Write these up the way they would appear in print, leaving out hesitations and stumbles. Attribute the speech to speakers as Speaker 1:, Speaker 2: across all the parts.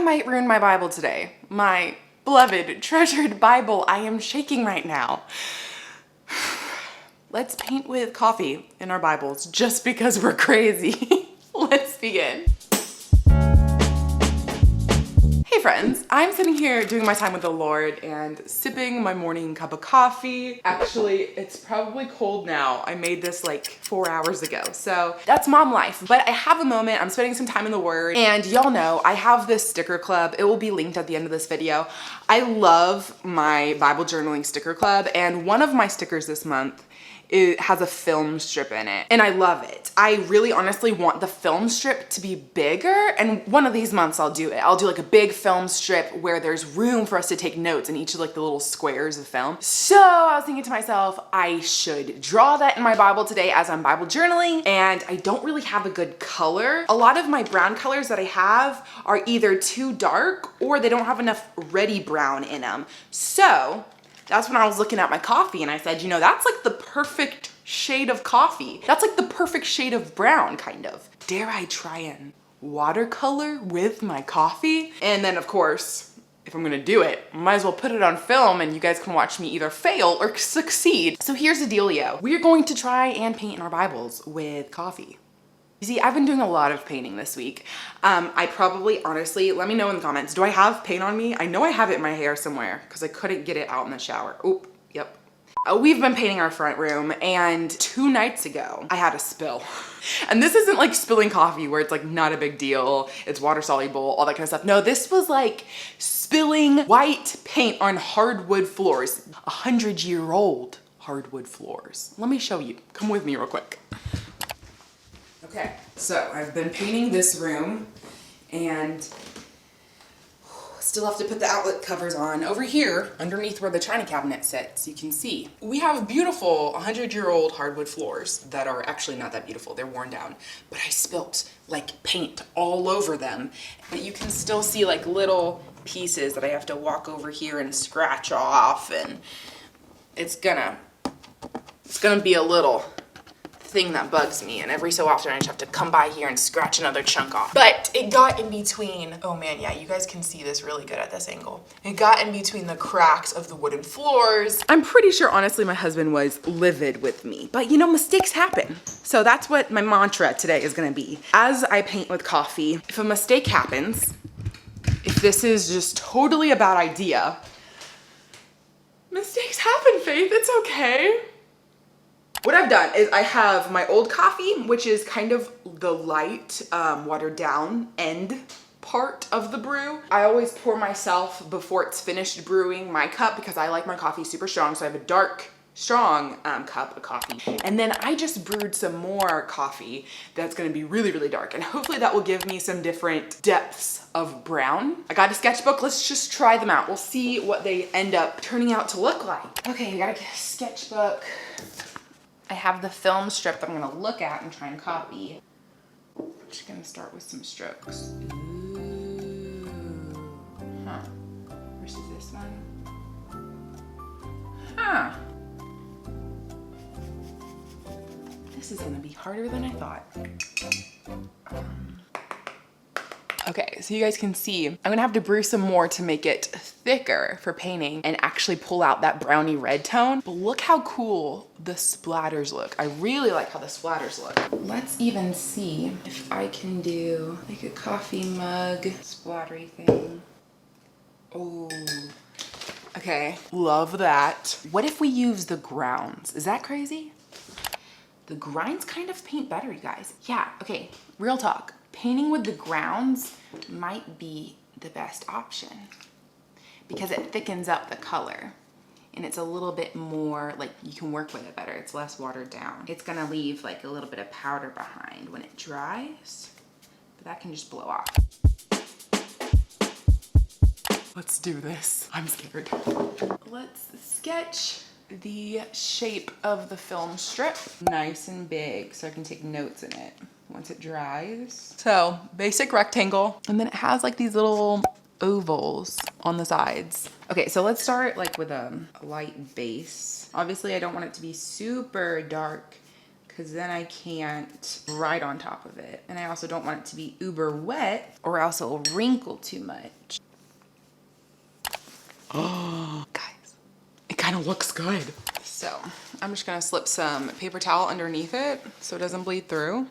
Speaker 1: might ruin my Bible today. My beloved, treasured Bible. I am shaking right now. Let's paint with coffee in our Bibles just because we're crazy. Let's begin. Hey friends, I'm sitting here doing my time with the Lord and sipping my morning cup of coffee. Actually, it's probably cold now. I made this like 4 hours ago. So that's mom life. But I have a moment, I'm spending some time in the Word, and y'all know I have this sticker club. It will be linked at the end of this video. I love my Bible journaling sticker club, and one of my stickers this month, it has a film strip in it, and I love it. I really honestly want the film strip to be bigger, and one of these months I'll do it. I'll do like a big film strip where there's room for us to take notes in each of like the little squares of film. So I was thinking to myself, I should draw that in my Bible today as I'm Bible journaling, and I don't really have a good color. A lot of my brown colors that I have are either too dark or they don't have enough reddy brown in them. So that's when I was looking at my coffee and I said, you know, that's like the perfect shade of coffee. That's like the perfect shade of brown, kind of. Dare I try and watercolor with my coffee? And then of course, if I'm gonna do it, might as well put it on film and you guys can watch me either fail or succeed. So here's the dealio. We're going to try and paint in our Bibles with coffee. You see, I've been doing a lot of painting this week. I probably, honestly, let me know in the comments, do I have paint on me? I know I have it in my hair somewhere because I couldn't get it out in the shower. Oop, yep. We've been painting our front room, and 2 nights ago, I had a spill. And this isn't like spilling coffee where it's like not a big deal, it's water soluble, all that kind of stuff. No, this was like spilling white paint on hardwood floors, 100-year-old hardwood floors. Let me show you, come with me real quick. Okay, so I've been painting this room and still have to put the outlet covers on. Over here, underneath where the china cabinet sits, you can see we have beautiful 100-year-old hardwood floors that are actually not that beautiful. They're worn down, but I spilt like paint all over them. But you can still see like little pieces that I have to walk over here and scratch off, and it's gonna be a little thing that bugs me, and every so often I just have to come by here and scratch another chunk off. But it got in between, oh man, yeah, you guys can see this really good at this angle. It got in between the cracks of the wooden floors. I'm pretty sure, honestly, my husband was livid with me, but you know, mistakes happen. So that's what my mantra today is gonna be. As I paint with coffee, if a mistake happens, if this is just totally a bad idea, mistakes happen, Faith, it's okay. What I've done is I have my old coffee, which is kind of the light, watered down end part of the brew. I always pour myself before it's finished brewing my cup because I like my coffee super strong. So I have a dark, strong cup of coffee. And then I just brewed some more coffee that's gonna be really, really dark. And hopefully that will give me some different depths of brown. I got a sketchbook, let's just try them out. We'll see what they end up turning out to look like. Okay, I got a sketchbook. I have the film strip that I'm gonna look at and try and copy. I'm just gonna start with some strokes. Ooh. Huh. Versus this one. Huh. This is gonna be harder than I thought. Okay, so you guys can see, I'm gonna have to brew some more to make it thicker for painting and actually pull out that brownie red tone. But look how cool the splatters look. I really like how the splatters look. Let's even see if I can do like a coffee mug splattery thing. Oh, okay, love that. What if we use the grounds? Is that crazy? The grinds kind of paint better, you guys. Yeah, okay, real talk. Painting with the grounds might be the best option because it thickens up the color and it's a little bit more, like you can work with it better. It's less watered down. It's gonna leave like a little bit of powder behind when it dries, but that can just blow off. Let's do this. I'm scared. Let's sketch the shape of the film strip nice and big so I can take notes in it once it dries. So basic rectangle, and then it has like these little ovals on the sides. Okay, so let's start like with a light base. Obviously I don't want it to be super dark because then I can't write on top of it. And I also don't want it to be uber wet or else it will wrinkle too much. Oh, guys, it kind of looks good. So I'm just gonna slip some paper towel underneath it so it doesn't bleed through.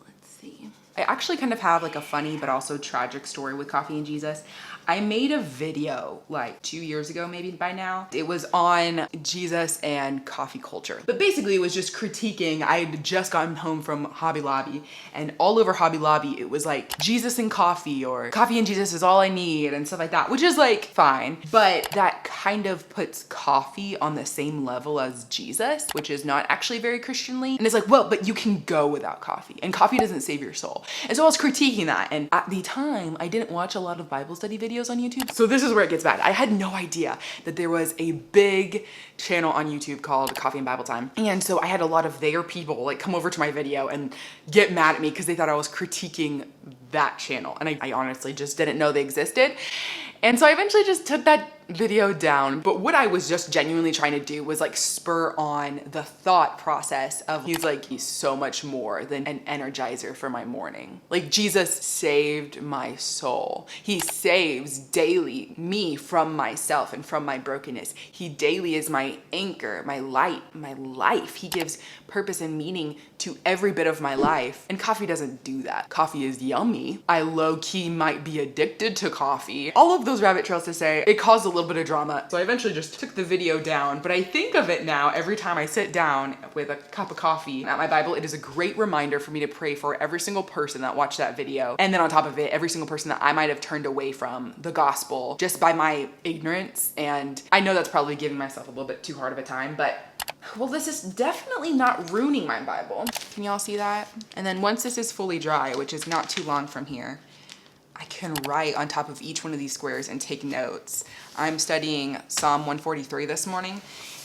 Speaker 1: Let's see. I actually kind of have like a funny but also tragic story with coffee and Jesus. I made a video like 2 years ago, maybe by now. It was on Jesus and coffee culture. But basically it was just critiquing. I had just gotten home from Hobby Lobby and all over Hobby Lobby, it was like Jesus and coffee or coffee and Jesus is all I need and stuff like that, which is like fine. But that kind of puts coffee on the same level as Jesus, which is not actually very Christianly. And it's like, well, but you can go without coffee and coffee doesn't save your soul. And so I was critiquing that. And at the time, I didn't watch a lot of Bible study videos on YouTube. So this is where it gets bad. I had no idea that there was a big channel on YouTube called Coffee and Bible Time. And so I had a lot of their people like come over to my video and get mad at me because they thought I was critiquing that channel. And I honestly just didn't know they existed. And so I eventually just took that video down. But what I was just genuinely trying to do was like spur on the thought process of he's so much more than an energizer for my morning. Like Jesus saved my soul. He saves daily me from myself and from my brokenness. He daily is my anchor, my light, my life. He gives purpose and meaning to every bit of my life. And coffee doesn't do that. Coffee is yummy. I low-key might be addicted to coffee. All of those rabbit trails to say, it caused a little bit of drama. So I eventually just took the video down, but I think of it now every time I sit down with a cup of coffee at my Bible, it is a great reminder for me to pray for every single person that watched that video. And then on top of it, every single person that I might have turned away from the gospel just by my ignorance. And I know that's probably giving myself a little bit too hard of a time, but well, this is definitely not ruining my Bible. Can y'all see that? And then once this is fully dry, which is not too long from here, I can write on top of each one of these squares and take notes. I'm studying Psalm 143 this morning,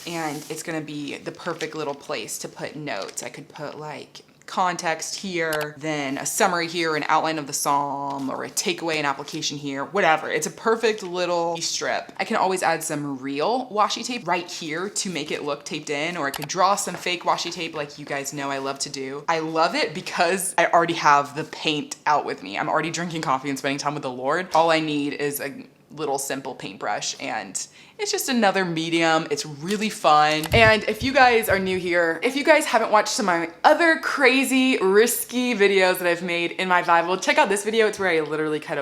Speaker 1: and it's gonna be the perfect little place to put notes. I could put like context here, then a summary here, an outline of the psalm, or a takeaway and application here, whatever. It's a perfect little strip. I can always add some real washi tape right here to make it look taped in, or I could draw some fake washi tape like you guys know I love to do. I love it because I already have the paint out with me. I'm already drinking coffee and spending time with the Lord. All I need is a little simple paintbrush, and it's just another medium. It's really fun. And if you guys are new here, if you guys haven't watched some of my other crazy, risky videos that I've made in my Bible, check out this video. It's where I literally cut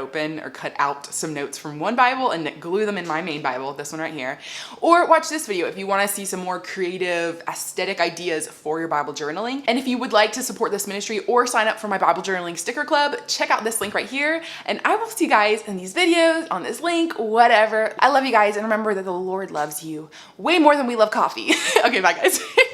Speaker 1: out some notes from one Bible and glue them in my main Bible, this one right here. Or watch this video if you wanna see some more creative, aesthetic ideas for your Bible journaling. And if you would like to support this ministry or sign up for my Bible journaling sticker club, check out this link right here. And I will see you guys in these videos, on this link, whatever. I love you guys, and remember that the Lord loves you way more than we love coffee. Okay, bye guys.